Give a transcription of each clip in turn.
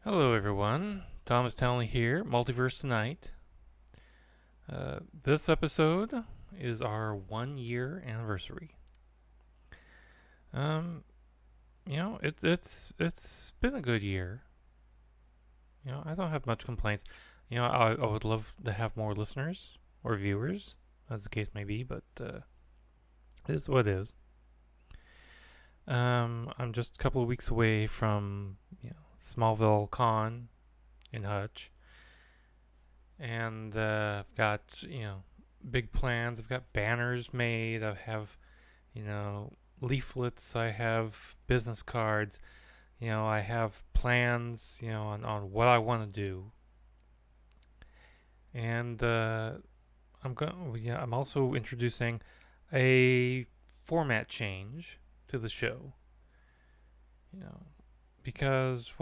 Hello, everyone. Thomas Townley here, Multiverse Tonight. This episode is our 1 year anniversary. Um, it's been a good year. I don't have much complaints. I would love to have more listeners or viewers, as the case may be, but it is what it is. I'm just a couple of weeks away from Smallville Con in Hutch, and I've got big plans. I've got banners made. I have leaflets. I have business cards. I have plans. On what I want to do, and I'm also introducing a format change to the show. You know, because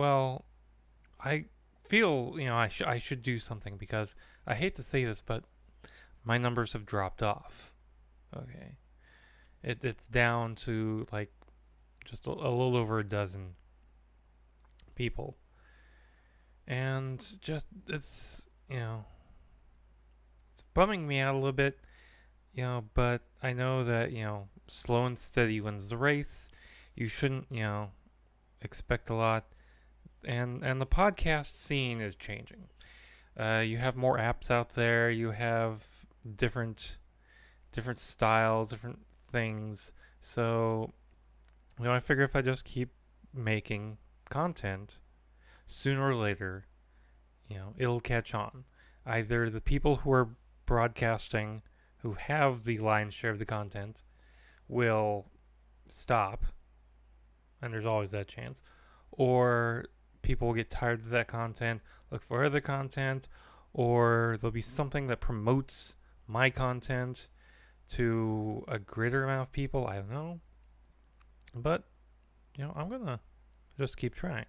I feel I should do something because I hate to say this, but my numbers have dropped off. Okay, it's down to like just a little over a dozen people, and just it's bumming me out a little bit. But I know that slow and steady wins the race. You shouldn't expect a lot, and the podcast scene is changing. You have more apps out there. You have different different styles, different things. So, I figure if I just keep making content, sooner or later, it'll catch on. Either the people who are broadcasting, who have the lion's share of the content, will stop, and there's always that chance, or people will get tired of that content, look for other content, or there'll be something that promotes my content to a greater amount of people. I don't know. But, I'm going to just keep trying.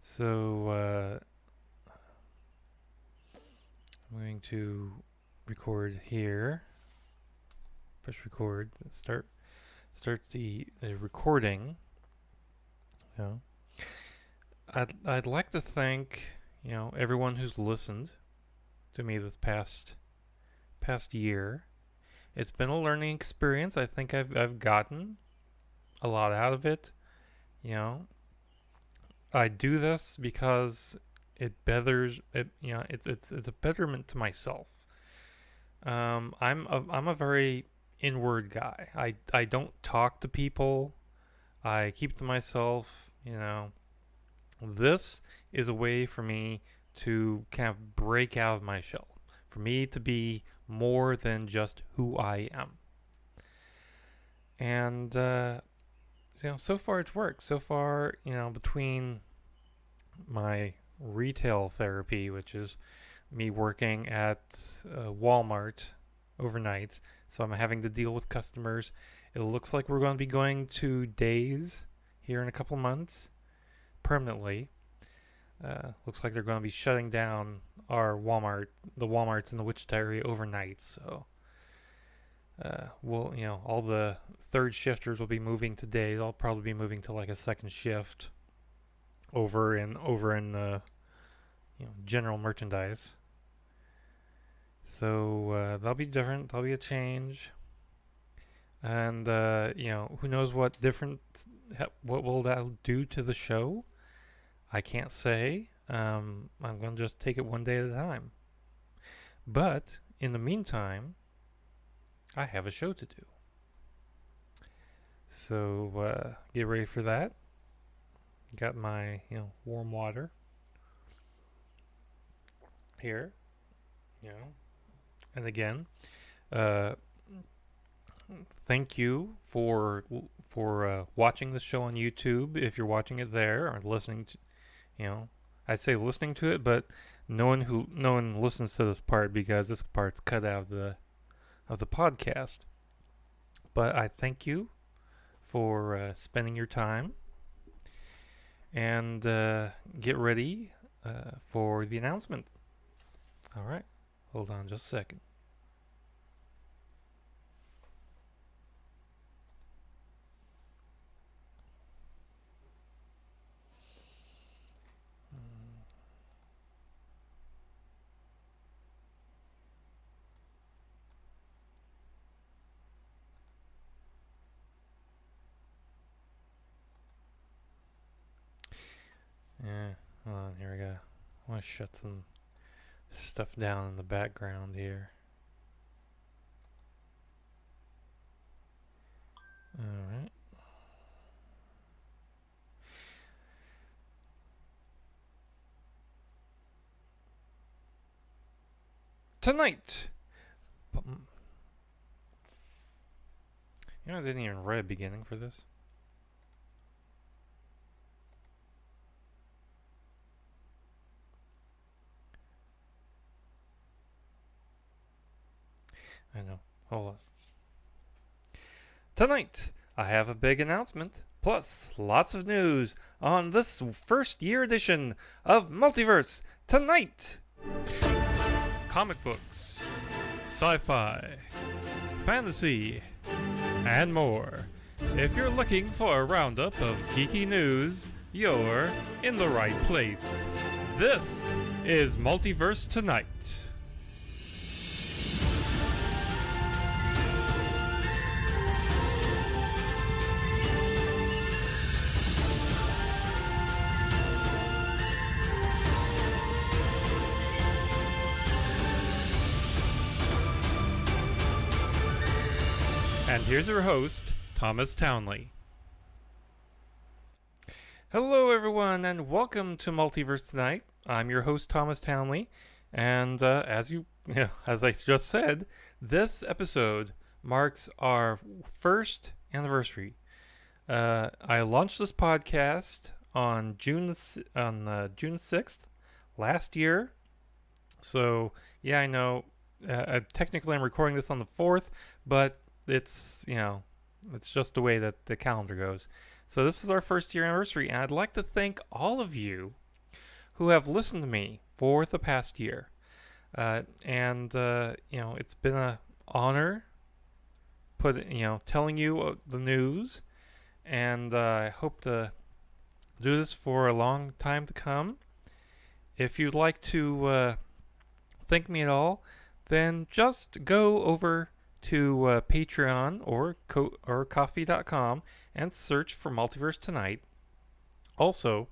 So, I'm going to record here. Push record. Start the recording. You know, I'd like to thank everyone who's listened to me this past year. It's been a learning experience. I think I've gotten a lot out of it. You know, I do this because it betters it. It's a betterment to myself. I'm a very inward guy. I don't talk to people. I keep to myself. This is a way for me to kind of break out of my shell. For me to be more than just who I am. And so far it's worked. So far, between my retail therapy, which is me working at Walmart overnight, so I'm having to deal with customers. It looks like we're going to be going to days here in a couple months permanently. Looks like they're going to be shutting down our the Walmarts in the Wichita area overnight. So, all the third shifters will be moving today. They'll probably be moving to like a second shift over in general merchandise. So that'll be different. That'll be a change. And who knows what will that do to the show? I can't say. I'm going to just take it one day at a time. But in the meantime, I have a show to do. So get ready for that. Got my warm water here. And again, uh, thank you for watching the show on YouTube. If you're watching it there or listening to, I'd say listening to it, but no one listens to this part because this part's cut out of the podcast. But I thank you for spending your time, and get ready for the announcement. All right, hold on just a second. Yeah, hold on, here we go. I want to shut some stuff down in the background here. Alright. Tonight! I didn't even write a beginning for this. I know. Hold on. Tonight, I have a big announcement, plus lots of news on this first year edition of Multiverse tonight. Comic books, sci-fi, fantasy, and more. If you're looking for a roundup of geeky news, you're in the right place. This is Multiverse Tonight. And here's your host, Thomas Townley. Hello, everyone, and welcome to Multiverse Tonight. I'm your host, Thomas Townley, and as I just said, this episode marks our first anniversary. I launched this podcast on June 6th last year. So yeah, I know. Technically, I'm recording this on the 4th, but it's just the way that the calendar goes. So this is our first year anniversary, and I'd like to thank all of you who have listened to me for the past year. It's been an honor telling you the news, and I hope to do this for a long time to come. If you'd like to thank me at all, then just go over to Patreon or Ko-fi.com and search for Multiverse Tonight. Also,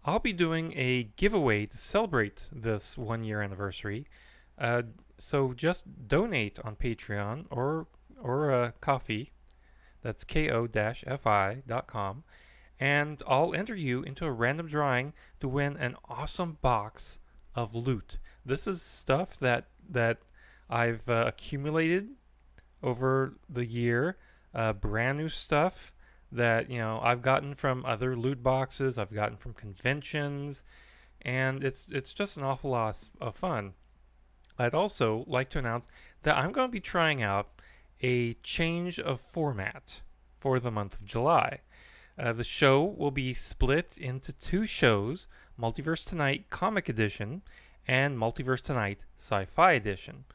I'll be doing a giveaway to celebrate this 1 year anniversary. So just donate on Patreon or Ko-fi. That's ko-fi.com. And I'll enter you into a random drawing to win an awesome box of loot. This is stuff that I've accumulated over the year, brand new stuff that I've gotten from other loot boxes, I've gotten from conventions, and it's just an awful lot of fun. I'd also like to announce that I'm going to be trying out a change of format for the month of July. The show will be split into two shows: Multiverse Tonight Comic Edition and Multiverse Tonight Sci-Fi Edition.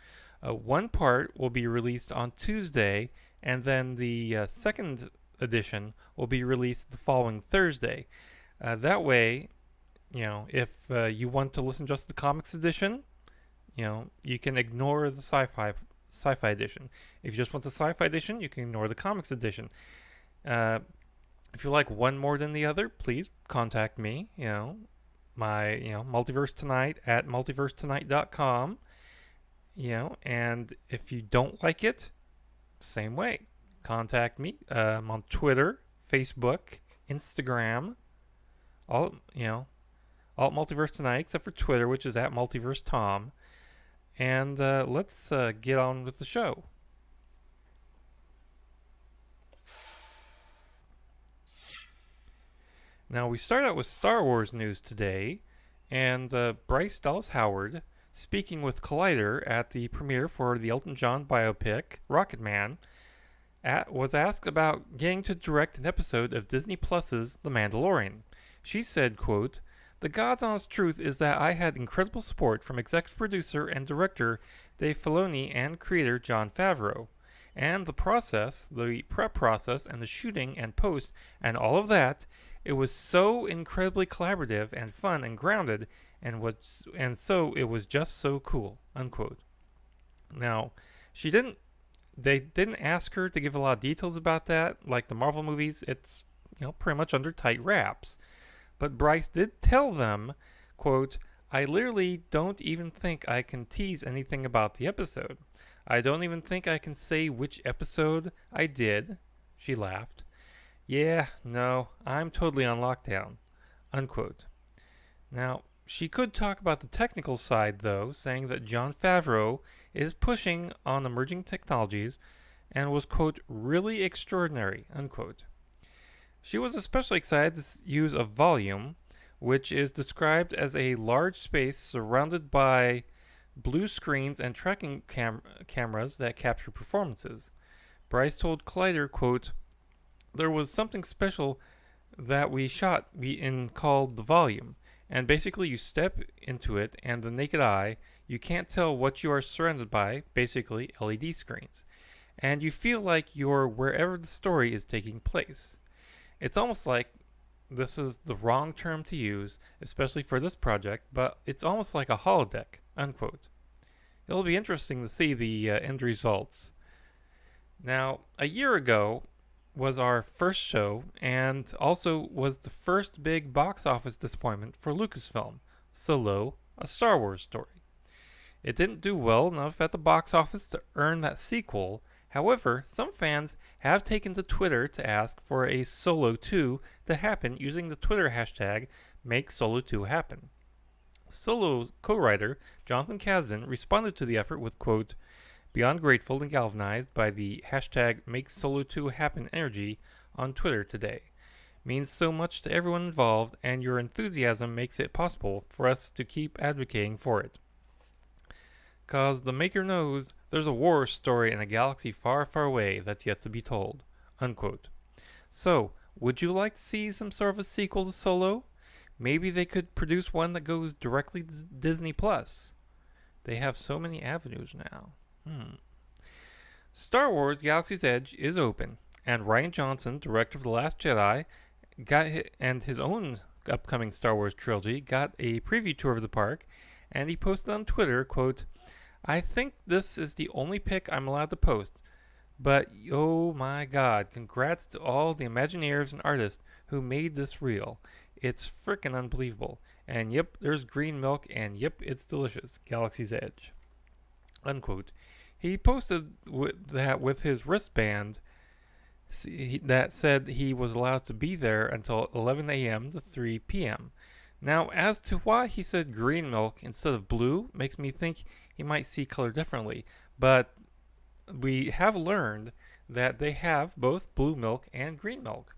One part will be released on Tuesday, and then the second edition will be released the following Thursday. That way, if you want to listen just to the comics edition, you can ignore the sci-fi edition. If you just want the sci-fi edition, you can ignore the comics edition. If you like one more than the other, please contact me. My Multiverse Tonight at multiversetonight.com. And if you don't like it, same way. Contact me. I'm on Twitter, Facebook, Instagram, all Multiverse Tonight, except for Twitter, which is at Multiverse Tom. And let's get on with the show. Now, we start out with Star Wars news today, and Bryce Dallas Howard, speaking with Collider at the premiere for the Elton John biopic, Rocket Man, was asked about getting to direct an episode of Disney Plus's The Mandalorian. She said, quote, "The God's honest truth is that I had incredible support from executive producer and director Dave Filoni and creator Jon Favreau. And the process, the prep process and the shooting and post and all of that, it was so incredibly collaborative and fun and grounded, and so it was just so cool," unquote. Now, they didn't ask her to give a lot of details about that. Like the Marvel movies, it's pretty much under tight wraps. but Bryce did tell them, quote, I literally don't even think I can tease anything about the episode. I don't even think I can say which episode I did. She laughed. Yeah, no, I'm totally on lockdown. Unquote. Now, she could talk about the technical side, though, saying that Jon Favreau is pushing on emerging technologies and was, quote, really extraordinary, unquote. She was especially excited to use a volume, which is described as a large space surrounded by blue screens and tracking cameras that capture performances. Bryce told Collider, quote, there was something special that we shot in called the volume, and basically you step into it and the naked eye, you can't tell what you are surrounded by, basically LED screens, and you feel like you're wherever the story is taking place. It's almost like, this is the wrong term to use, especially for this project, but it's almost like a holodeck, unquote. It'll be interesting to see the end results. Now, a year ago was our first show, and also was the first big box office disappointment for Lucasfilm, Solo, a Star Wars story. It didn't do well enough at the box office to earn that sequel. However, some fans have taken to Twitter to ask for a Solo 2 to happen using the Twitter hashtag #MakeSolo2Happen. Solo's co-writer, Jonathan Kasdan, responded to the effort with, quote, beyond grateful and galvanized by the hashtag #MakeSolo2Happen energy on Twitter today. Means so much to everyone involved, and your enthusiasm makes it possible for us to keep advocating for it. Cause the maker knows there's a war story in a galaxy far, far away that's yet to be told. Unquote. So, would you like to see some sort of a sequel to Solo? Maybe they could produce one that goes directly to Disney Plus. They have so many avenues now. Star Wars Galaxy's Edge is open, and Rian Johnson, director of The Last Jedi, and his own upcoming Star Wars trilogy, got a preview tour of the park, and he posted on Twitter, quote, I think this is the only pic I'm allowed to post, but oh my god, congrats to all the Imagineers and artists who made this real. It's frickin' unbelievable. And yep, there's green milk, and yep, it's delicious. Galaxy's Edge. Unquote. He posted that with his wristband that said he was allowed to be there until 11 a.m. to 3 p.m. Now, as to why he said green milk instead of blue makes me think he might see color differently. But we have learned that they have both blue milk and green milk.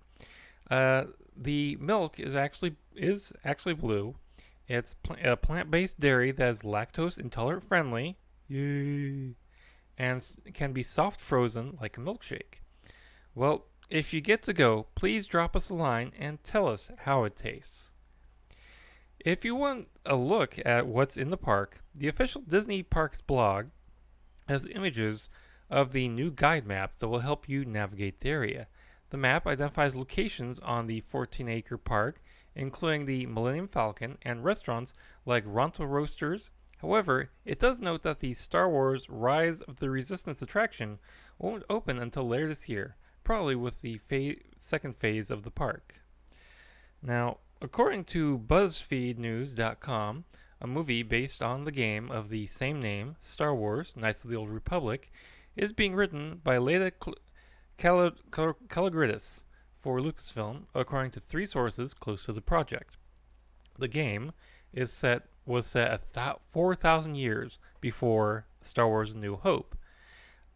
The milk is actually blue. It's a plant-based dairy that is lactose intolerant friendly. Yay! And can be soft frozen like a milkshake. Well, if you get to go, please drop us a line and tell us how it tastes. If you want a look at what's in the park, the official Disney Parks blog has images of the new guide maps that will help you navigate the area. The map identifies locations on the 14-acre park, including the Millennium Falcon and restaurants like Ronto Roasters. However, it does note that the Star Wars Rise of the Resistance attraction won't open until later this year, probably with the second phase of the park. Now, according to BuzzFeedNews.com, a movie based on the game of the same name, Star Wars Knights of the Old Republic, is being written by Leda Calligridis for Lucasfilm, according to 3 sources close to the project. The game was set 4,000 years before Star Wars A New Hope.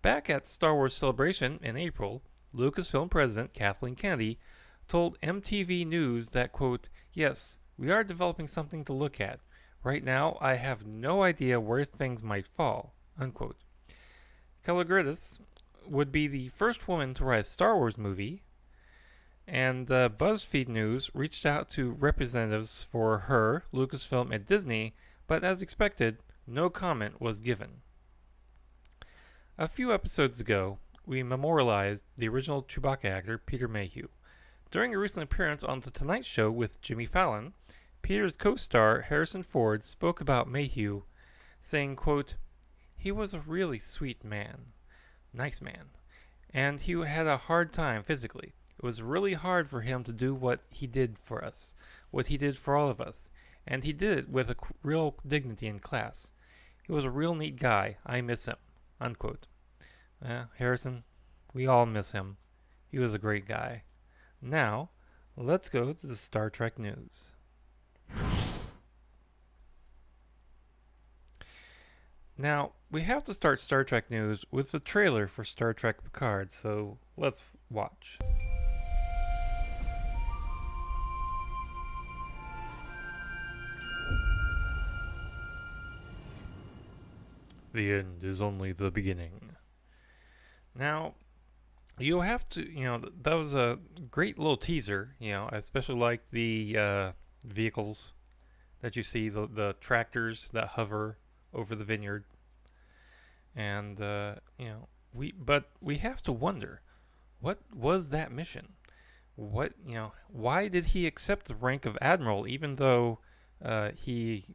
Back at Star Wars Celebration in April, Lucasfilm president Kathleen Kennedy told MTV News that, quote, yes, we are developing something to look at. Right now, I have no idea where things might fall, unquote. Calligridis would be the first woman to write a Star Wars movie, and BuzzFeed News reached out to representatives for her, Lucasfilm, and Disney, but as expected, no comment was given. A few episodes ago, we memorialized the original Chewbacca actor, Peter Mayhew. During a recent appearance on The Tonight Show with Jimmy Fallon, Peter's co-star, Harrison Ford, spoke about Mayhew, saying, quote, he was a really sweet man. Nice man. And he had a hard time physically. It was really hard for him to do what he did for us, what he did for all of us, and he did it with a real dignity and class. He was a real neat guy. I miss him." Unquote. Harrison, we all miss him. He was a great guy. Now, let's go to the Star Trek news. Now, we have to start Star Trek news with the trailer for Star Trek Picard, so let's watch. The end is only the beginning. Now, you have to, that was a great little teaser, I especially like the vehicles that you see, the tractors that hover over the vineyard. And, we have to wonder, what was that mission? Why did he accept the rank of admiral even though he,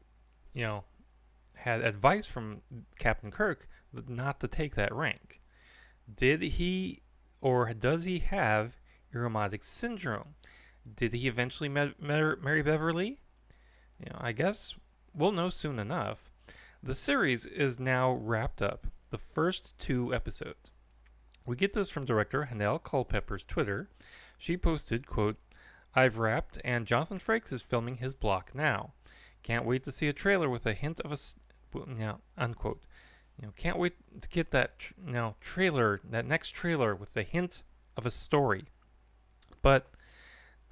had advice from Captain Kirk not to take that rank? Did he or does he have Irumodic syndrome? Did he eventually marry Beverly? I guess we'll know soon enough. The series is now wrapped up, the first 2 episodes. We get this from director Hanelle Culpepper's Twitter. She posted, quote, "I've wrapped and Jonathan Frakes is filming his block now. Can't wait to see a trailer with a hint of a unquote. Can't wait to get that trailer, that next trailer with the hint of a story. But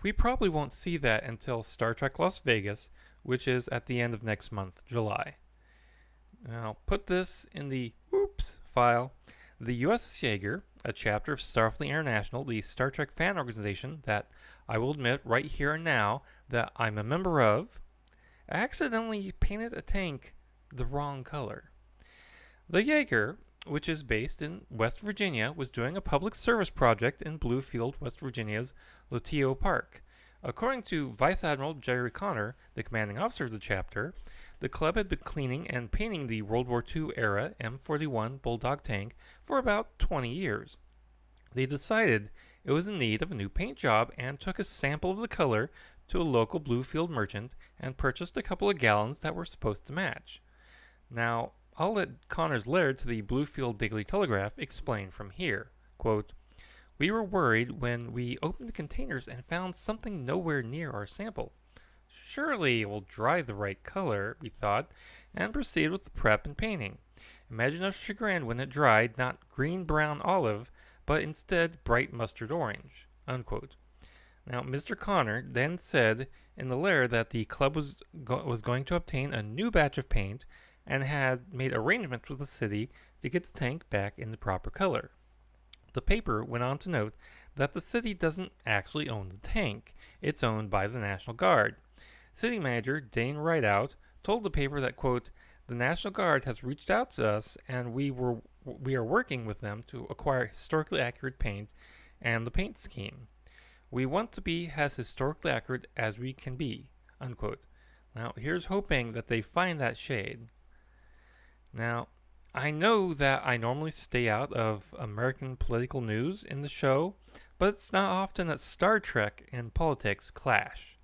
we probably won't see that until Star Trek Las Vegas, which is at the end of next month, July. Now, put this in the oops file. The USS Jaeger, a chapter of Starfleet International, the Star Trek fan organization that I will admit right here and now that I'm a member of, accidentally painted a tank the wrong color. The Jaeger, which is based in West Virginia, was doing a public service project in Bluefield, West Virginia's Luteo Park. According to Vice Admiral Jerry Connor, the commanding officer of the chapter, the club had been cleaning and painting the World War II era M41 Bulldog tank for about 20 years. They decided it was in need of a new paint job and took a sample of the color to a local Bluefield merchant and purchased a couple of gallons that were supposed to match. Now, I'll let Connor's laird to the Bluefield Daily Telegraph explain from here. Quote, "We were worried when we opened the containers and found something nowhere near our sample. Surely it will dry the right color, we thought, and proceeded with the prep and painting. Imagine our chagrin when it dried not green, brown, olive, but instead bright mustard orange." Unquote. Now, Mr. Connor then said in the lair that the club was going to obtain a new batch of paint and had made arrangements with the city to get the tank back in the proper color. The paper went on to note that the city doesn't actually own the tank. It's owned by the National Guard. City manager Dane Rideout told the paper that, quote, "The National Guard has reached out to us and we are working with them to acquire historically accurate paint and the paint scheme. We want to be as historically accurate as we can be." Unquote. Now, here's hoping that they find that shade. Now, I know that I normally stay out of American political news in the show, but it's not often that Star Trek and politics clash.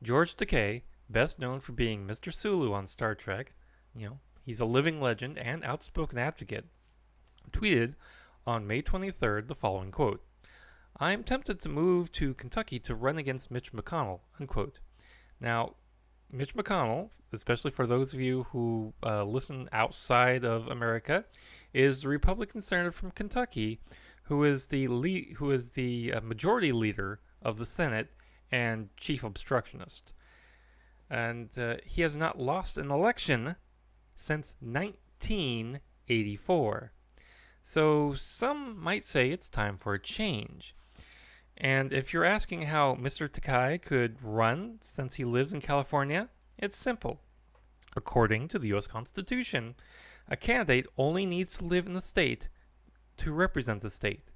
George Takei, best known for being Mr. Sulu on Star Trek, he's a living legend and outspoken advocate, tweeted on May 23rd the following quote, "I am tempted to move to Kentucky to run against Mitch McConnell." Unquote. Now, Mitch McConnell, especially for those of you who listen outside of America, is the Republican senator from Kentucky who is the majority leader of the Senate and chief obstructionist. And he has not lost an election since 1984. So some might say it's time for a change. And if you're asking how Mr. Takei could run since he lives in California, it's simple. According to the U.S. Constitution, a candidate only needs to live in the state to represent the state.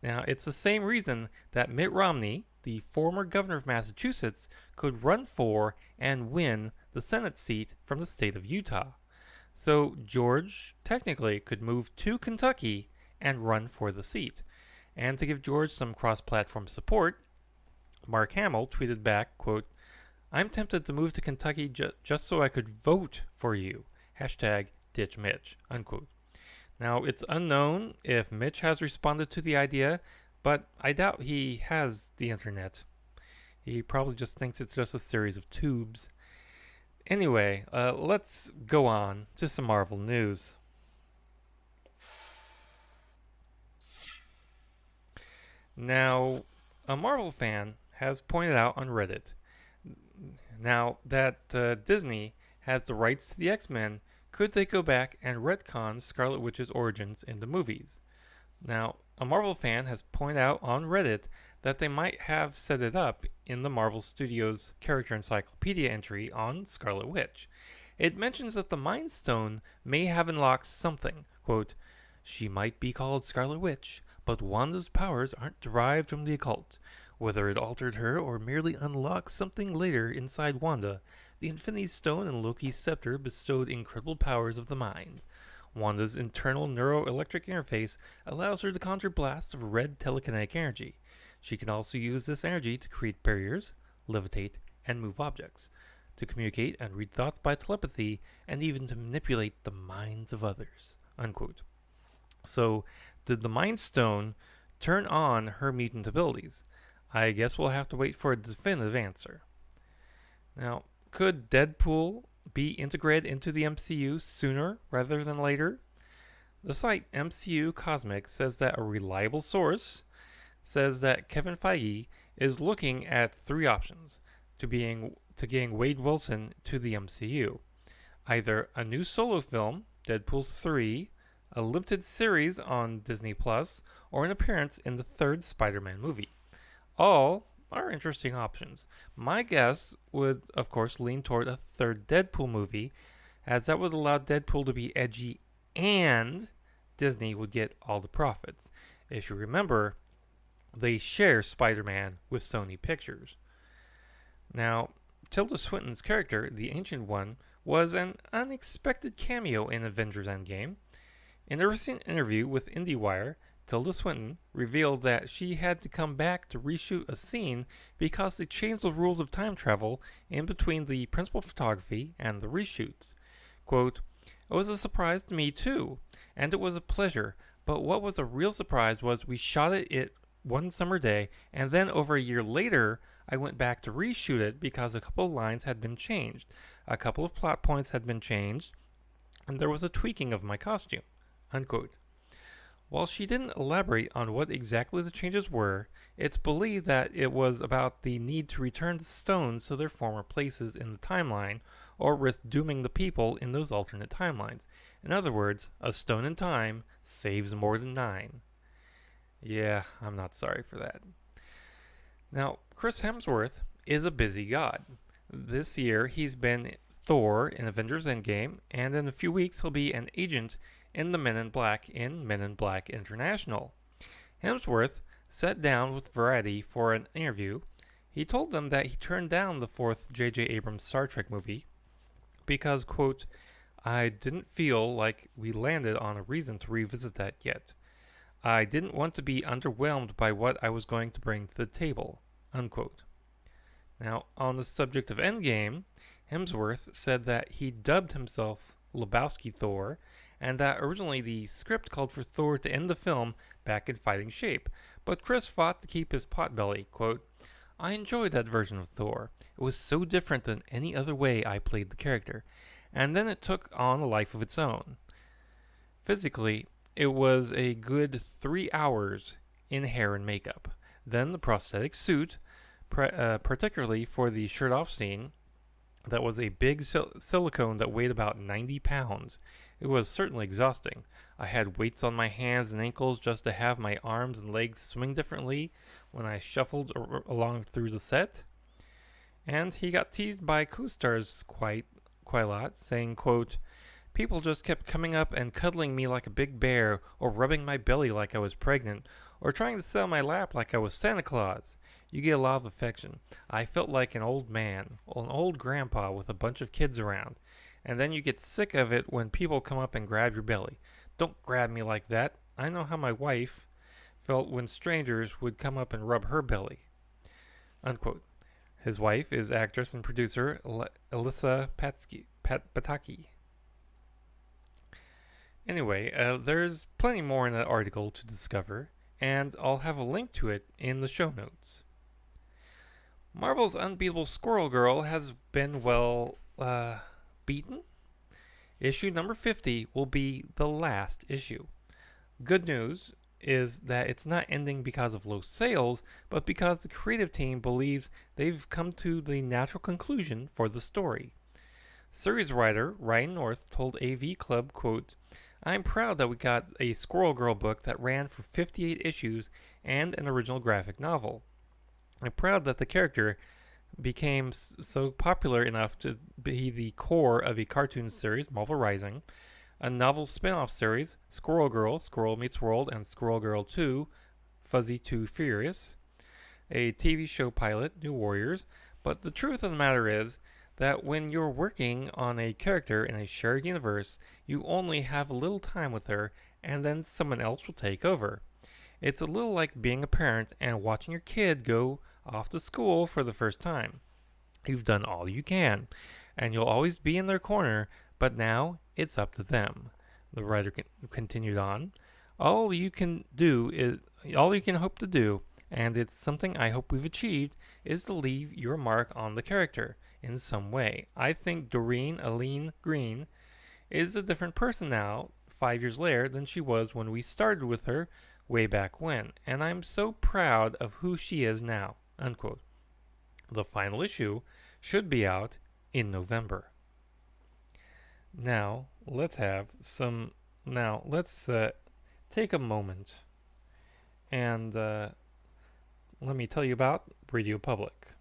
Now, it's the same reason that Mitt Romney, the former governor of Massachusetts, could run for and win the Senate seat from the state of Utah. So George technically could move to Kentucky and run for the seat. And to give George some cross-platform support, Mark Hamill tweeted back, quote, I'm tempted to move to Kentucky just so I could vote for you. Hashtag ditch Mitch, unquote. Now, it's unknown if Mitch has responded to the idea, but I doubt he has the internet. He probably just thinks it's just a series of tubes. Anyway, let's go on to some Marvel news. Now, a Marvel fan has pointed out on Reddit now that Disney has the rights to the X-Men, could they go back and retcon Scarlet Witch's origins in the movies? Now, a Marvel fan has pointed out on Reddit that they might have set it up in the Marvel Studios character encyclopedia entry on Scarlet Witch. It mentions that the Mind Stone may have unlocked something. Quote, she might be called Scarlet Witch, but Wanda's powers aren't derived from the occult. Whether it altered her or merely unlocked something later inside Wanda, the Infinity Stone and Loki's scepter bestowed incredible powers of the mind. Wanda's internal neuroelectric interface allows her to conjure blasts of red telekinetic energy. She can also use this energy to create barriers, levitate, and move objects, to communicate and read thoughts by telepathy, and even to manipulate the minds of others. Unquote. So, did the Mind Stone turn on her mutant abilities? I guess we'll have to wait for a definitive answer. Now, could Deadpool be integrated into the MCU sooner rather than later? The site MCU Cosmic says that a reliable source says that Kevin Feige is looking at three options to getting Wade Wilson to the MCU. Either a new solo film, Deadpool 3, a limited series on Disney Plus, or an appearance in the third Spider-Man movie. All are interesting options. My guess would, of course, lean toward a third Deadpool movie, as that would allow Deadpool to be edgy and Disney would get all the profits. If you remember, they share Spider-Man with Sony Pictures. Now, Tilda Swinton's character, the Ancient One, was an unexpected cameo in Avengers Endgame. In a recent interview with IndieWire, Tilda Swinton revealed that she had to come back to reshoot a scene because they changed the rules of time travel in between the principal photography and the reshoots. Quote, it was a surprise to me too, and it was a pleasure, but what was a real surprise was we shot it one summer day, and then over a year later, I went back to reshoot it because a couple of lines had been changed, a couple of plot points had been changed, and there was a tweaking of my costume. Unquote. While she didn't elaborate on what exactly the changes were, it's believed that it was about the need to return the stones to their former places in the timeline, or risk dooming the people in those alternate timelines. In other words, a stone in time saves more than 9. Yeah, I'm not sorry for that. Now, Chris Hemsworth is a busy god. This year, he's been Thor in Avengers Endgame, and in a few weeks, he'll be an agent in the Men in Black in Men in Black International. Hemsworth sat down with Variety for an interview. He told them that he turned down the fourth J.J. Abrams Star Trek movie because, quote, I didn't feel like we landed on a reason to revisit that yet. I didn't want to be underwhelmed by what I was going to bring to the table, unquote. Now, on the subject of Endgame, Hemsworth said that he dubbed himself Lebowski Thor, and that originally the script called for Thor to end the film back in fighting shape, but Chris fought to keep his potbelly. Quote, I enjoyed that version of Thor. It was so different than any other way I played the character, and then it took on a life of its own. Physically, it was a good 3 hours in hair and makeup. Then the prosthetic suit, particularly for the shirt-off scene, that was a big silicone that weighed about 90 pounds. It was certainly exhausting. I had weights on my hands and ankles just to have my arms and legs swing differently when I shuffled along through the set. And he got teased by co-stars quite a lot, saying, quote, people just kept coming up and cuddling me like a big bear, or rubbing my belly like I was pregnant, or trying to sit on my lap like I was Santa Claus. You get a lot of affection. I felt like an old man, an old grandpa with a bunch of kids around. And then you get sick of it when people come up and grab your belly. Don't grab me like that. I know how my wife felt when strangers would come up and rub her belly. Unquote. His wife is actress and producer Alyssa Pataki. Anyway, there's plenty more in that article to discover, and I'll have a link to it in the show notes. Marvel's unbeatable Squirrel Girl has been, beaten? Issue number 50 will be the last issue. Good news is that it's not ending because of low sales, but because the creative team believes they've come to the natural conclusion for the story. Series writer Ryan North told AV Club, quote, "I'm proud that we got a Squirrel Girl book that ran for 58 issues and an original graphic novel. I'm proud that the character became so popular enough to be the core of a cartoon series, Marvel Rising, a novel spin-off series, Squirrel Girl, Squirrel Meets World, and Squirrel Girl 2, Fuzzy 2 Furious, a TV show pilot, New Warriors, but the truth of the matter is that when you're working on a character in a shared universe, you only have a little time with her, and then someone else will take over. It's a little like being a parent and watching your kid go off to school for the first time. You've done all you can, and you'll always be in their corner, but now it's up to them." The writer continued on. All you can hope to do, and it's something I hope we've achieved, is to leave your mark on the character in some way. I think Doreen Aline Green is a different person now, 5 years later, than she was when we started with her way back when, and I'm so proud of who she is now. Unquote. The final issue should be out in November. Now, let's take a moment and let me tell you about Radio Public.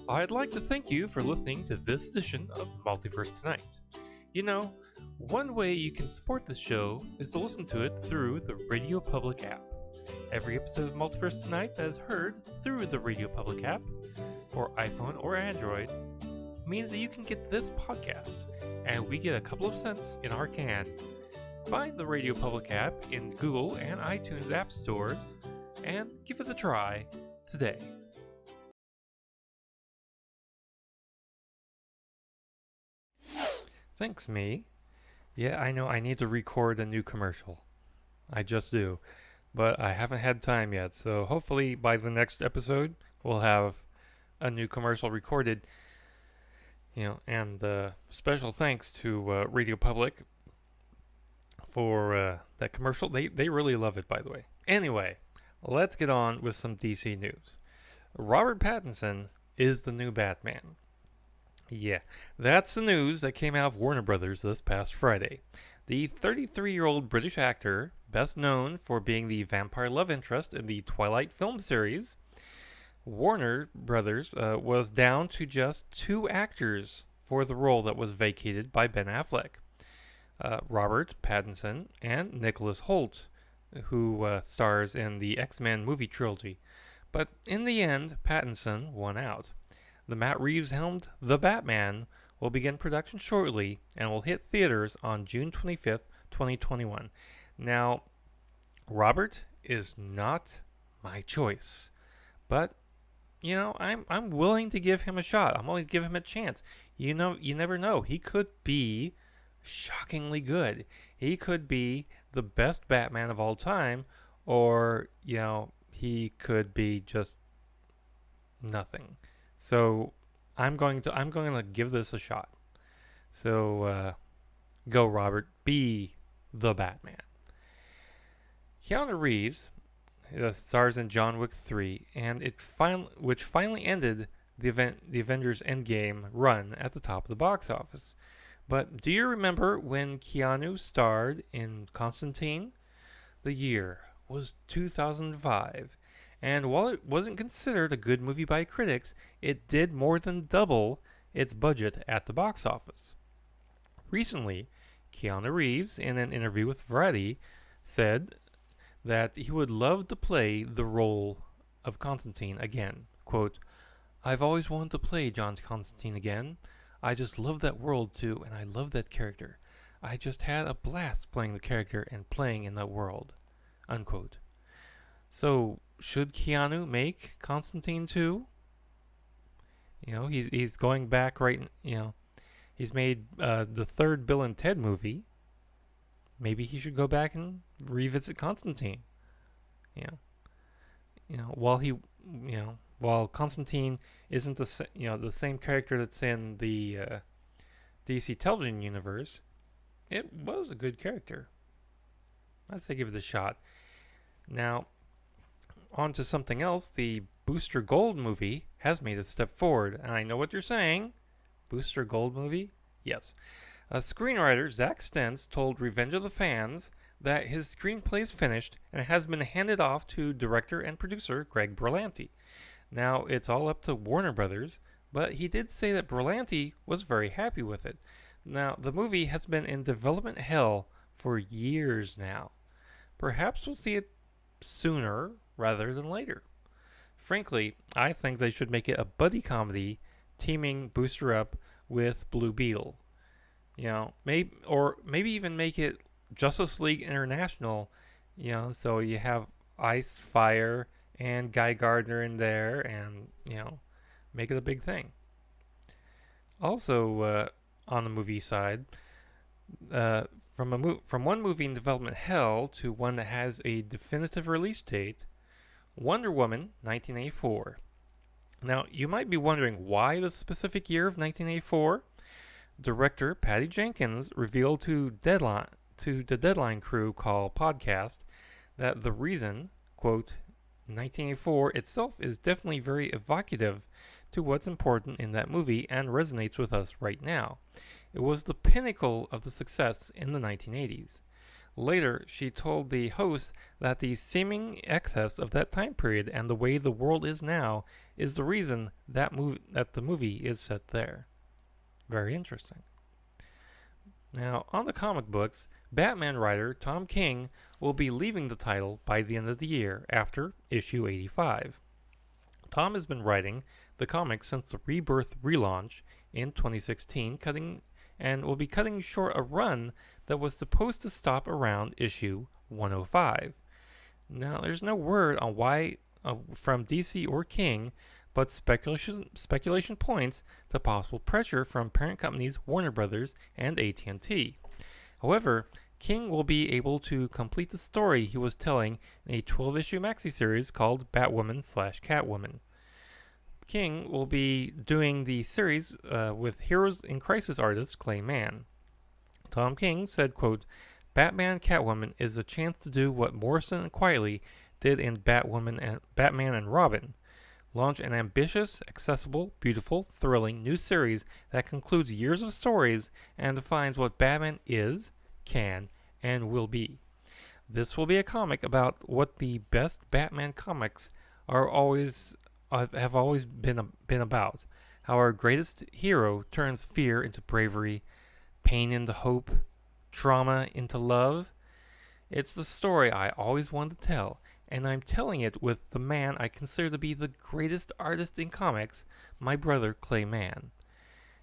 I'd like to thank you for listening to this edition of Multiverse Tonight. You know, one way you can support this show is to listen to it through the Radio Public app. Every episode of Multiverse Tonight that is heard through the Radio Public app, for iPhone or Android, means that you can get this podcast, and we get a couple of cents in our can. Find the Radio Public app in Google and iTunes app stores, and give it a try today. Thanks, me. Yeah, I know I need to record a new commercial. I just do. But I haven't had time yet, so hopefully by the next episode, we'll have a new commercial recorded. And special thanks to Radio Public for that commercial. They really love it, by the way. Anyway, let's get on with some DC news. Robert Pattinson is the new Batman. Yeah, that's the news that came out of Warner Brothers this past Friday. The 33-year-old British actor, best known for being the vampire love interest in the Twilight film series, Warner Brothers was down to just 2 actors for the role that was vacated by Ben Affleck. Robert Pattinson and Nicholas Hoult, who stars in the X-Men movie trilogy. But in the end, Pattinson won out. The Matt Reeves-helmed The Batman will begin production shortly and will hit theaters on June 25th, 2021. Now, Robert is not my choice, but I'm willing to give him a shot. I'm willing to give him a chance. You never know. He could be shockingly good. He could be the best Batman of all time, or he could be just nothing. So I'm going to give this a shot. So go, Robert. Be the Batman. Keanu Reeves stars in John Wick 3, and which finally ended the Avengers Endgame run at the top of the box office. But do you remember when Keanu starred in Constantine? The year was 2005. And while it wasn't considered a good movie by critics, it did more than double its budget at the box office. Recently, Keanu Reeves, in an interview with Variety, said that he would love to play the role of Constantine again. Quote, "I've always wanted to play John Constantine again. I just love that world too, and I love that character. I just had a blast playing the character and playing in that world. Unquote. So, should Keanu make Constantine 2? He's going back he's made the third Bill and Ted movie. Maybe he should go back and revisit Constantine. You know, while Constantine isn't the same character that's in the DC television universe, it was a good character. I'd say give it a shot. Now, on to something else. The Booster Gold movie has made a step forward, and I know what you're saying. Booster Gold movie? Yes. Screenwriter Zach Stentz told Revenge of the Fans that his screenplay is finished and has been handed off to director and producer Greg Berlanti. Now, it's all up to Warner Brothers, but he did say that Berlanti was very happy with it. Now, the movie has been in development hell for years now. Perhaps we'll see it sooner rather than later. Frankly, I think they should make it a buddy comedy teaming Booster up with Blue Beetle. Maybe even make it Justice League International, so you have Ice, Fire, and Guy Gardner in there, and, make it a big thing. Also, on the movie side, from one movie in development hell to one that has a definitive release date, Wonder Woman 1984. Now, you might be wondering why the specific year of 1984. Director Patty Jenkins revealed to the Deadline Crew Call podcast that the reason, quote, 1984 itself is definitely very evocative to what's important in that movie and resonates with us right now. It was the pinnacle of the success in the 1980s. Later, she told the host that the seeming excess of that time period and the way the world is now is the reason that the movie is set there. Very interesting. Now, on the comic books, Batman writer Tom King will be leaving the title by the end of the year after issue 85. Tom has been writing the comic since the Rebirth relaunch in 2016, will be cutting short a run that was supposed to stop around issue 105. Now, there's no word on why from DC or King, but speculation points to possible pressure from parent companies Warner Brothers and AT&T. However, King will be able to complete the story he was telling in a 12-issue maxi series called Batwoman/Catwoman. King will be doing the series with Heroes in Crisis artist Clay Mann. Tom King said, quote, Batman Catwoman is a chance to do what Morrison quietly did in Batman and Robin. Launch an ambitious, accessible, beautiful, thrilling new series that concludes years of stories and defines what Batman is, can, and will be. This will be a comic about what the best Batman comics have always been about. How our greatest hero turns fear into bravery, pain into hope, trauma into love. It's the story I always wanted to tell, and I'm telling it with the man I consider to be the greatest artist in comics, my brother Clay Mann.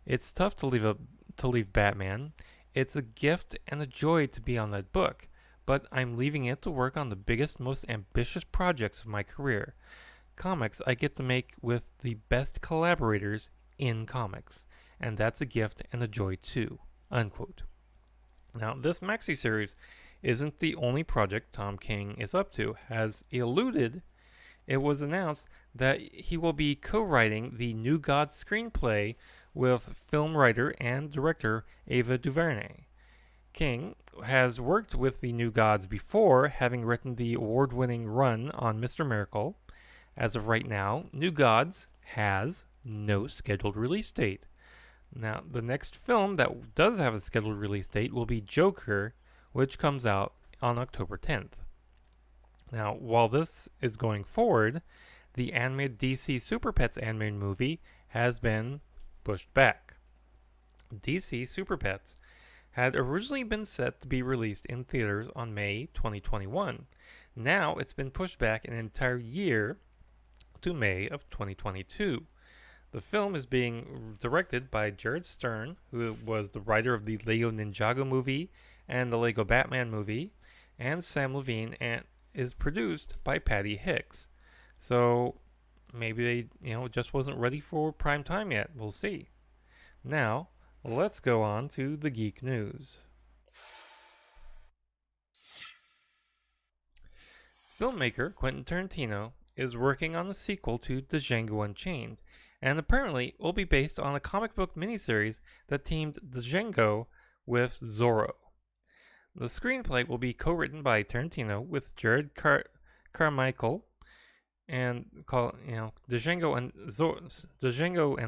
It's tough to leave Batman. It's a gift and a joy to be on that book, but I'm leaving it to work on the biggest, most ambitious projects of my career. Comics I get to make with the best collaborators in comics, and that's a gift and a joy too, unquote. Now, this maxi series isn't the only project Tom King is up to. As he alluded, it was announced that he will be co-writing the New Gods screenplay with film writer and director Ava DuVernay. King has worked with the New Gods before, having written the award-winning run on Mr. Miracle. As of right now, New Gods has no scheduled release date. Now, the next film that does have a scheduled release date will be Joker, which comes out on October 10th. Now, while this is going forward, the animated DC Super Pets animated movie has been pushed back. DC Super Pets had originally been set to be released in theaters on May 2021. Now it's been pushed back an entire year to May of 2022. The film is being directed by Jared Stern, who was the writer of the Lego Ninjago movie and the Lego Batman movie, and Sam Levine, and is produced by Patty Hicks. So maybe it just wasn't ready for prime time yet. We'll see. Now, let's go on to the geek news. Filmmaker Quentin Tarantino is working on the sequel to Django Unchained, and apparently will be based on a comic book miniseries that teamed Django with Zorro. The screenplay will be co-written by Tarantino with Jared Carmichael, and Django and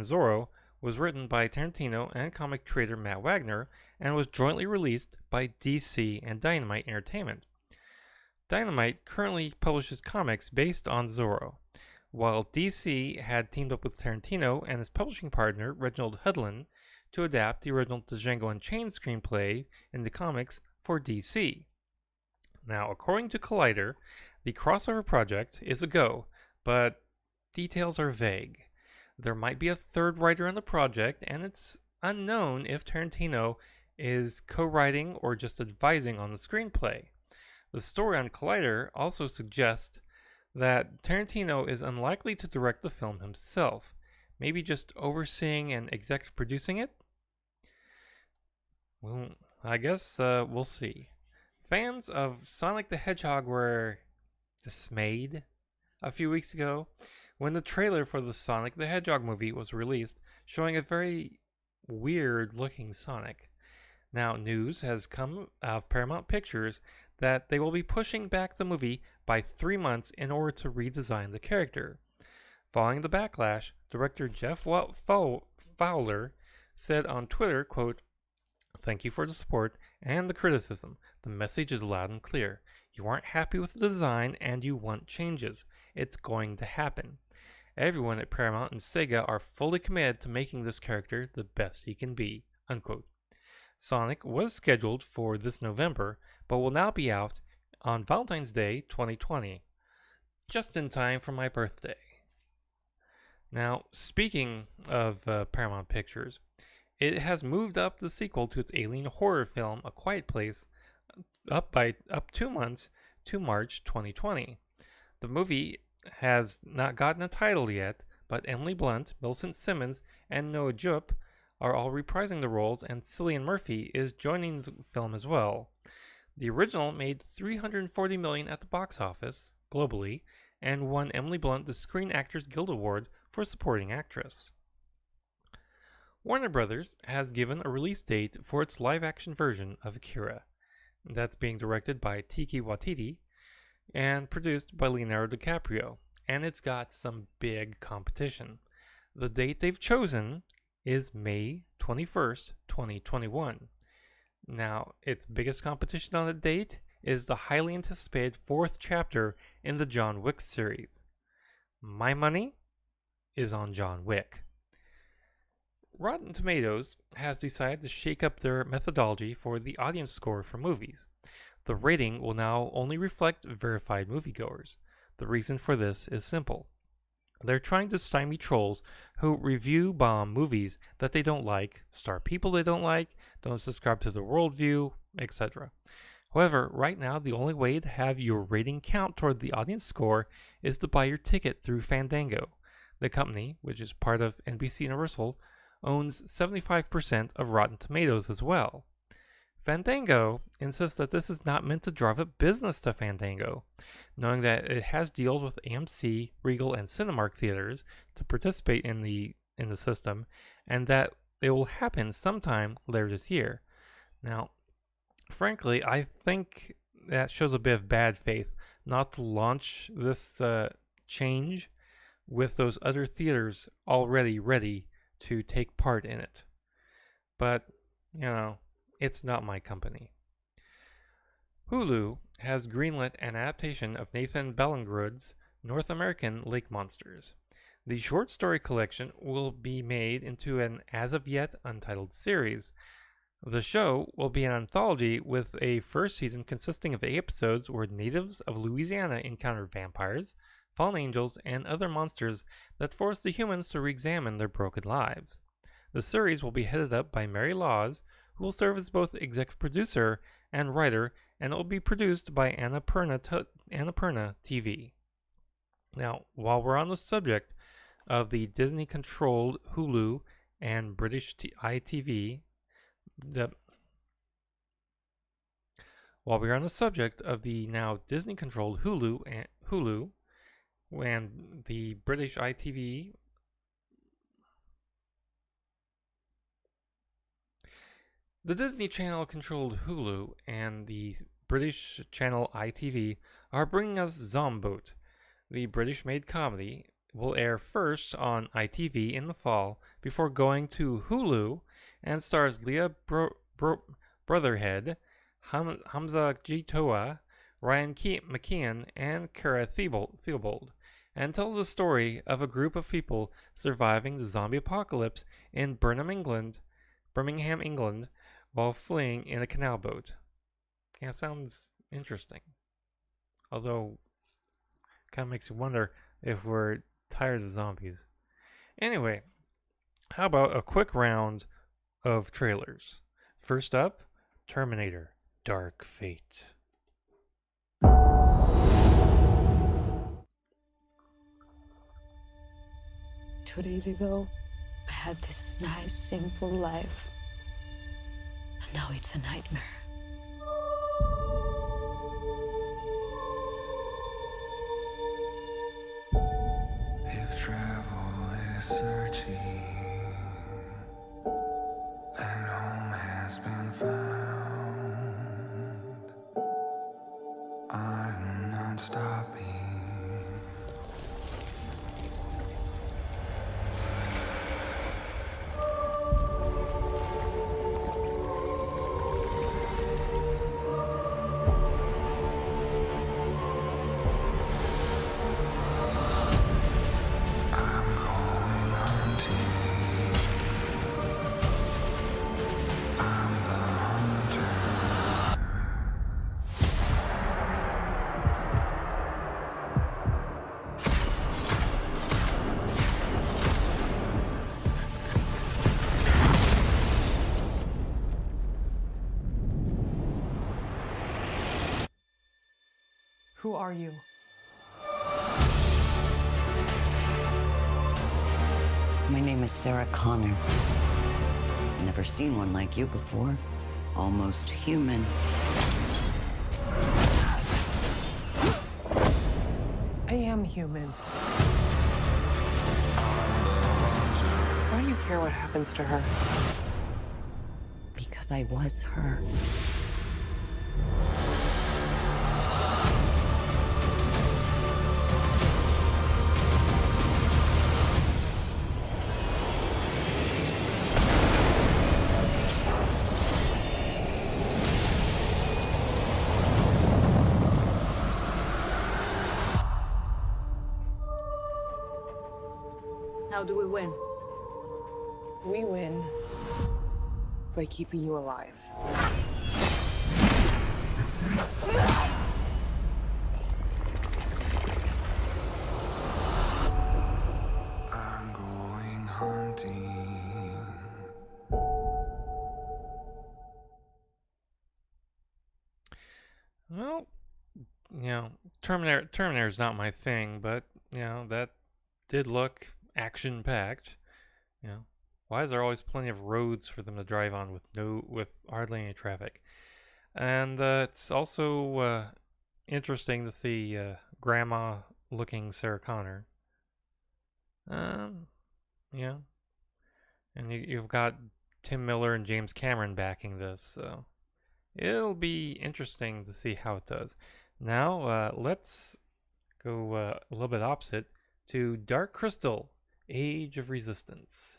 Zorro was written by Tarantino and comic creator Matt Wagner, and was jointly released by DC and Dynamite Entertainment. Dynamite currently publishes comics based on Zorro, while DC had teamed up with Tarantino and his publishing partner Reginald Hudlin to adapt the original Django Unchained screenplay into comics for DC. Now, according to Collider, the crossover project is a go, but details are vague. There might be a third writer on the project, and it's unknown if Tarantino is co-writing or just advising on the screenplay. The story on Collider also suggests that Tarantino is unlikely to direct the film himself, maybe just overseeing and executive producing it? Well, I guess we'll see. Fans of Sonic the Hedgehog were dismayed a few weeks ago when the trailer for the Sonic the Hedgehog movie was released, showing a very weird looking Sonic. Now, news has come out of Paramount Pictures that they will be pushing back the movie by 3 months in order to redesign the character. Following the backlash, director Jeff Fowler said on Twitter, quote, "Thank you for the support and the criticism. The message is loud and clear. You aren't happy with the design and you want changes. It's going to happen. Everyone at Paramount and Sega are fully committed to making this character the best he can be." Unquote. Sonic was scheduled for this November, but will now be out on Valentine's Day 2020, just in time for my birthday. Now, speaking of Paramount Pictures, it has moved up the sequel to its alien horror film, A Quiet Place, up 2 months to March 2020. The movie has not gotten a title yet, but Emily Blunt, Millicent Simmons, and Noah Jupe are all reprising the roles, and Cillian Murphy is joining the film as well. The original made $340 million at the box office globally and won Emily Blunt the Screen Actors Guild Award for supporting actress. Warner Brothers has given a release date for its live-action version of Akira. That's being directed by Taika Waititi and produced by Leonardo DiCaprio, and it's got some big competition. The date they've chosen is May 21st, 2021. Now, its biggest competition on the date is the highly anticipated 4th chapter in the John Wick series. My money is on John Wick. Rotten Tomatoes has decided to shake up their methodology for the audience score for movies. The rating will now only reflect verified moviegoers. The reason for this is simple. They're trying to stymie trolls who review bomb movies that they don't like, star people they don't like, don't subscribe to the worldview, etc. However, right now the only way to have your rating count toward the audience score is to buy your ticket through Fandango. The company, which is part of NBC Universal, owns 75% of Rotten Tomatoes as well. Fandango insists that this is not meant to drive up business to Fandango, knowing that it has deals with AMC, Regal, and Cinemark theaters to participate in the system, and that it will happen sometime later this year. Now, frankly, I think that shows a bit of bad faith not to launch this change with those other theaters already ready to take part in it. But, it's not my company. Hulu has greenlit an adaptation of Nathan Ballingrud's North American Lake Monsters. The short story collection will be made into an as-of-yet untitled series. The show will be an anthology with a first season consisting of 8 episodes where natives of Louisiana encounter vampires, fallen angels, and other monsters that force the humans to re-examine their broken lives. The series will be headed up by Mary Laws, who will serve as both executive producer and writer, and it will be produced by Annapurna TV. Now, while we're on the subject of the Disney-controlled Hulu and British ITV, while we're on the subject of the now Disney-controlled Hulu and the British ITV, the Disney Channel-controlled Hulu and the British channel ITV are bringing us Zomboat. The British-made comedy will air first on ITV in the fall before going to Hulu and stars Leah Brotherhead, Hamza Jitoa, Ryan McKeon, and Cara Theobald, and tells the story of a group of people surviving the zombie apocalypse in Birmingham, England, while fleeing in a canal boat. Yeah, sounds interesting. Although, kind of makes you wonder if we're tired of zombies. Anyway, how about a quick round of trailers? First up, Terminator: Dark Fate. 2 days ago, I had this nice, simple life. And now it's a nightmare. If travel is searching and home has been found, I'm not stopping. Who are you? My name is Sarah Connor. Never seen one like you before. Almost human. I am human. Why do you care what happens to her? Because I was her. How do we win? We win by keeping you alive. I'm going hunting. Well, Terminator is not my thing, but that did look action-packed. Why is there always plenty of roads for them to drive on with hardly any traffic? And it's also interesting to see grandma-looking Sarah Connor. And you've got Tim Miller and James Cameron backing this, so it'll be interesting to see how it does. Now, let's go a little bit opposite to Dark Crystal: Age of Resistance.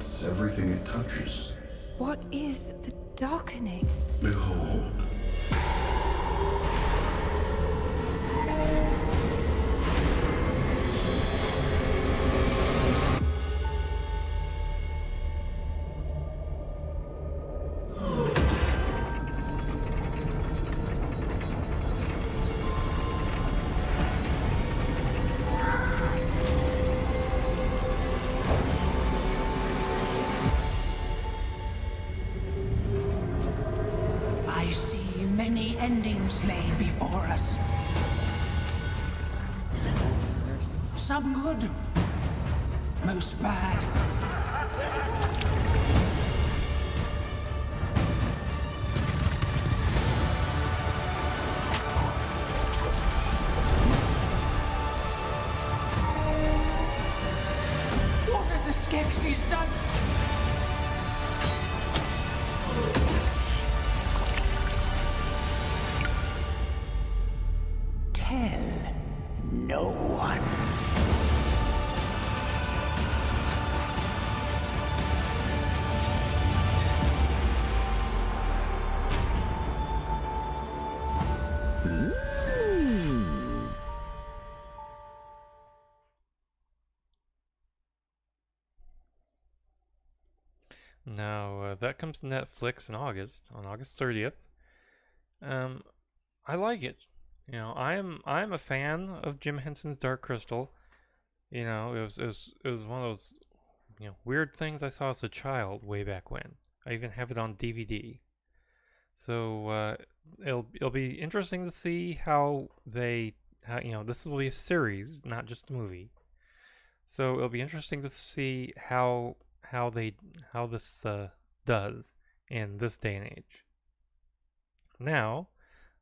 corrupts everything it touches. What is the darkening? Behold. I see many endings lay before us. Some good, most bad. What have the Skeksis done? Tell no one. Now, that comes to Netflix in August, on August 30th. I like it. You know, I'm a fan of Jim Henson's Dark Crystal. You know, it was one of those, you know, weird things I saw as a child way back when. I even have it on DVD. So it'll be interesting to see how you know, this will be a series, not just a movie. So it'll be interesting to see how this does in this day and age. Now,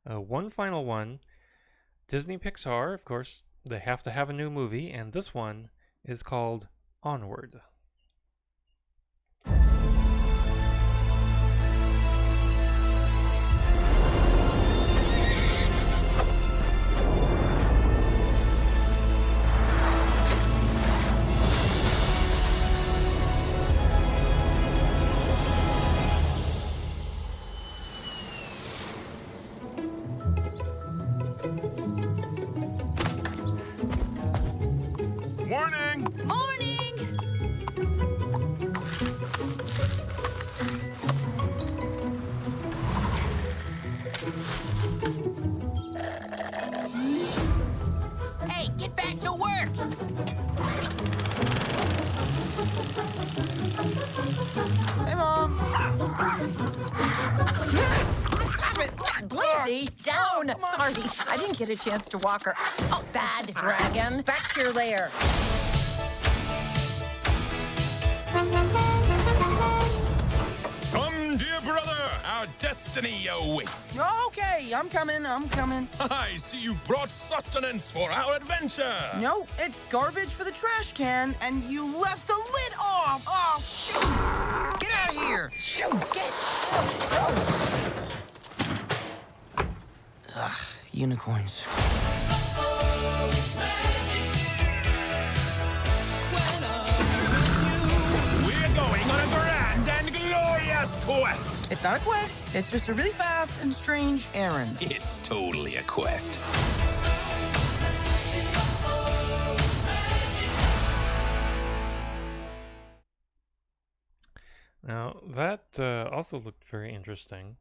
one final one. Disney Pixar, of course, they have to have a new movie, and this one is called Onward. Morning! Morning! Hey, get back to work! Hey, Mom. Stop it! Blazy, down! Sorry, I didn't get a chance to walk her. Oh, bad dragon. Back to your lair. Come, dear brother, our destiny awaits. Okay, I'm coming. I see you've brought sustenance for our adventure. No, it's garbage for the trash can, and you left the lid off! Oh, shoot! Get out of here! Shoot! Get Ugh, unicorns. We're going on a grand and glorious quest. It's not a quest. It's just a really fast and strange errand. It's totally a quest. Now, that also looked very interesting.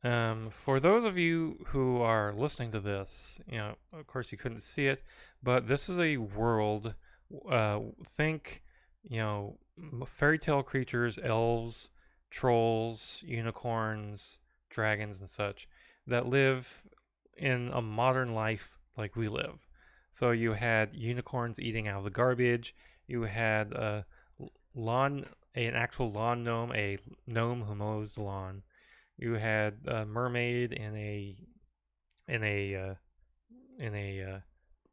For those of you who are listening to this, you know, of course you couldn't see it, but this is a world, think, you know, fairy tale creatures, elves, trolls, unicorns, dragons, and such, that live in a modern life like we live. So you had unicorns eating out of the garbage, you had an actual lawn gnome, a gnome who mows the lawn. You had a mermaid in a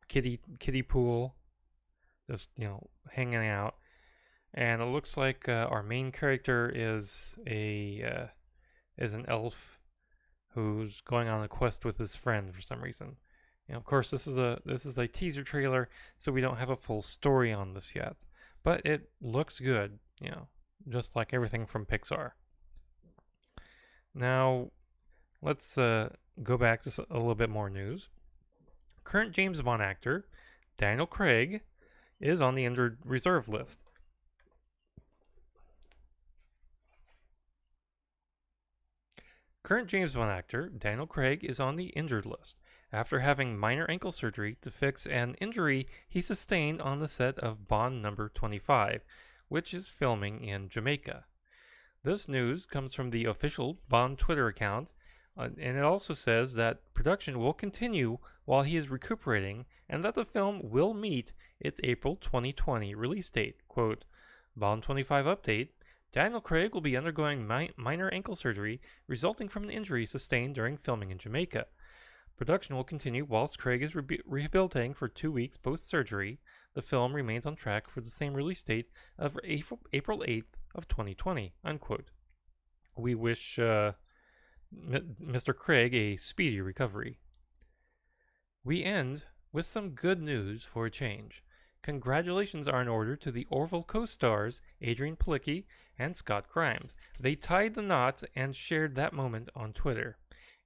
kiddie pool, just, you know, hanging out. And it looks like our main character is an elf who's going on a quest with his friend for some reason. You know, of course, this is a teaser trailer, so we don't have a full story on this yet. but it looks good, just like everything from Pixar. Now, let's go back to a little bit more news. Current James Bond actor Daniel Craig is on the injured reserve list. Current James Bond actor Daniel Craig is on the injured list after having minor ankle surgery to fix an injury he sustained on the set of Bond number 25, which is filming in Jamaica. This news comes from the official Bond Twitter account, and it also says that production will continue while he is recuperating and that the film will meet its April 2020 release date. Quote, Bond 25 update. Daniel Craig will be undergoing minor ankle surgery resulting from an injury sustained during filming in Jamaica. Production will continue whilst Craig is rehabilitating for 2 weeks post-surgery. The film remains on track for the same release date of April 8th of 2020, unquote. We wish Mr. Craig a speedy recovery. We end with some good news for a change. Congratulations are in order to the Orville co-stars Adrian Palicki and Scott Grimes. They tied the knot and shared that moment on Twitter.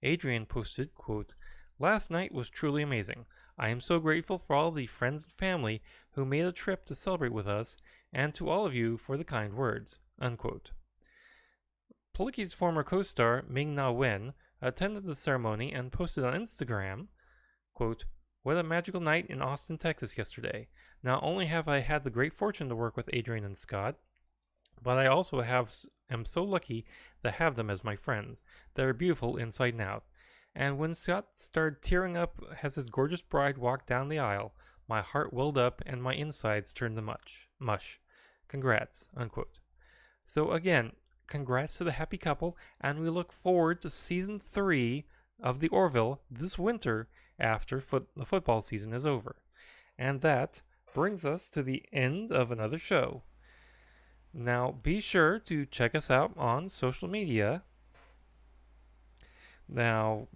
Adrian posted, quote, Last night was truly amazing. I am so grateful for all the friends and family who made a trip to celebrate with us, and to all of you for the kind words, unquote. Palicki's former co-star, Ming-Na Wen, attended the ceremony and posted on Instagram, quote, What a magical night in Austin, Texas yesterday. Not only have I had the great fortune to work with Adrian and Scott, but I also am so lucky to have them as my friends. They're beautiful inside and out. And when Scott started tearing up as his gorgeous bride walked down the aisle, my heart welled up and my insides turned to mush. Congrats, unquote. So again, congrats to the happy couple, and we look forward to season 3 of The Orville this winter after the football season is over. And that brings us to the end of another show. Now, be sure to check us out on social media. We're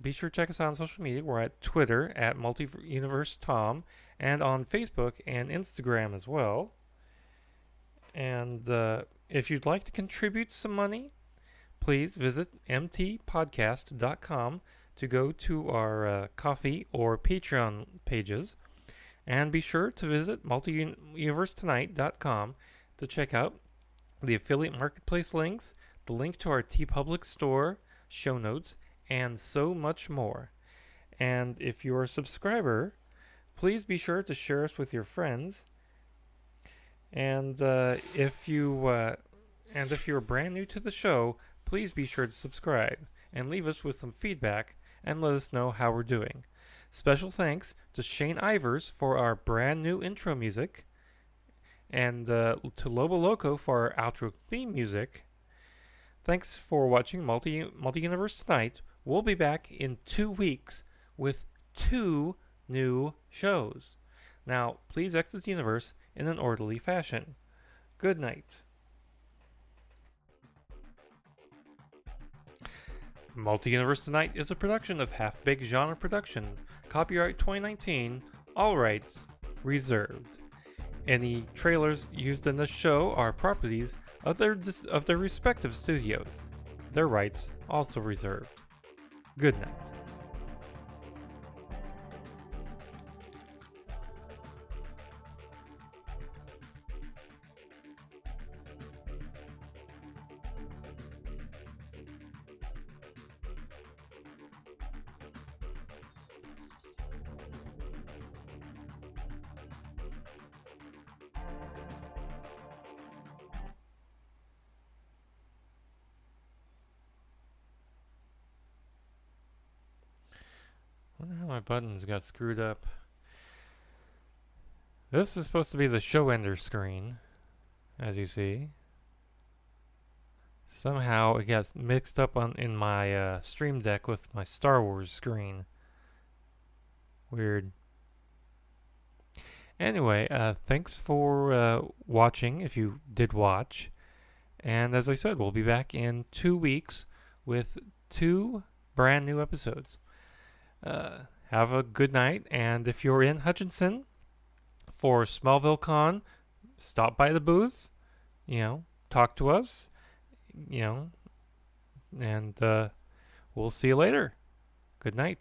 at Twitter at Multiverse Tom, and on Facebook and Instagram as well. And if you'd like to contribute some money, please visit mtpodcast.com to go to our Coffee or Patreon pages. And be sure to visit multiuniversetonight.com to check out the affiliate marketplace links, the link to our TeePublic store, show notes, and so much more. And if you're a subscriber, please be sure to share us with your friends. And if you're brand new to the show, please be sure to subscribe and leave us with some feedback and let us know how we're doing. Special thanks to Shane Ivers for our brand new intro music, and to Lobo Loco for our outro theme music. Thanks for watching Multi-Universe Tonight. We'll be back in 2 weeks with 2 new shows. Now, please exit the universe in an orderly fashion. Good night. Multi-Universe Tonight is a production of Half Baked Genre Production. Copyright 2019. All rights reserved. Any trailers used in this show are properties of their respective studios. Their rights also reserved. Good night. I wonder how my buttons got screwed up. This is supposed to be the show ender screen, as you see. Somehow it got mixed up in my Stream Deck with my Star Wars screen. Weird. Anyway, thanks for watching, if you did watch. And as I said, we'll be back in 2 weeks with 2 brand new episodes. Have a good night, and if you're in Hutchinson for Smallville Con, stop by the booth, talk to us, and we'll see you later. Good night.